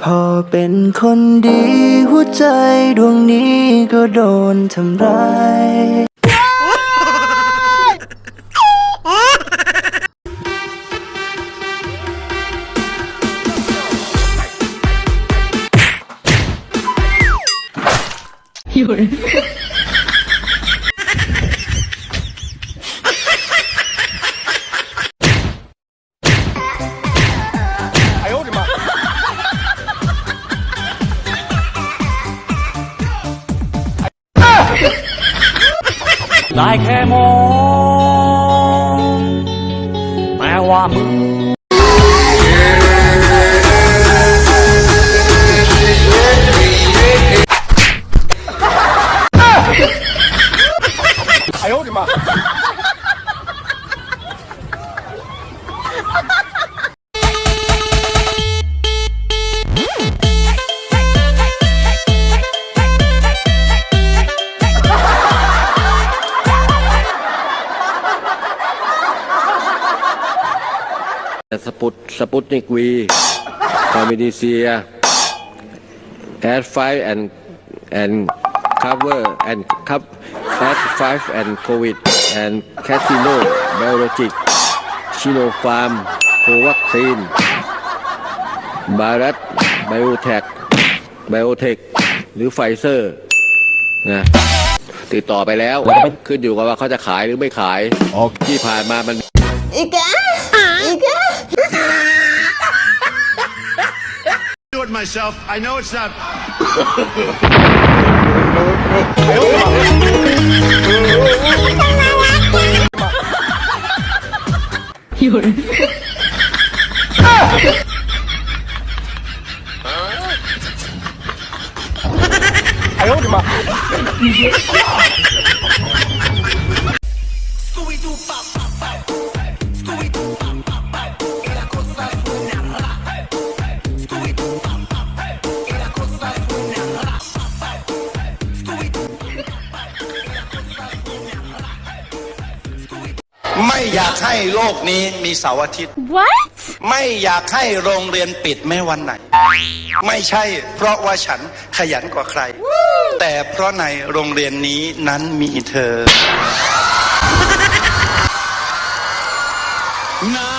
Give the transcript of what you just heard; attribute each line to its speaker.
Speaker 1: พอเป็นคนดีหัวใจดวงนี้ก็โดนทำร้าย
Speaker 2: 有人。
Speaker 3: 哎呦我的妈！
Speaker 4: ได้แค่มองแต่ว่ามึง
Speaker 3: 哎呦我的妈！
Speaker 5: สปุตนิกวีคอมมินีเซียแอดไฟแอนคัฟเวอร์แอนคัฟแอดไฟแอนโควิดแอนแคสติโนไบโอโลจิกชิโนฟาร์มโควัคซีนบารัสไบโอเทคหรือไฟเซอร์นะติดต่อไปแล้วขึ้นอยู่กับว่าเขาจะขายหรือไม่ขายที่ผ่านมามัน
Speaker 6: อีก
Speaker 3: Do it myself. I know it's not.
Speaker 2: 有人。
Speaker 3: 哎呦我的妈！
Speaker 7: ไม่อยากให้โลกนี้มีเสาร์อาทิตย์
Speaker 6: What
Speaker 7: ไม่อยากให้โรงเรียนปิดแม้วันไหน ไม่ใช่เพราะว่าฉันขยันกว่าใคร แต่เพราะในโรงเรียนนี้นั้นมีเธอนะ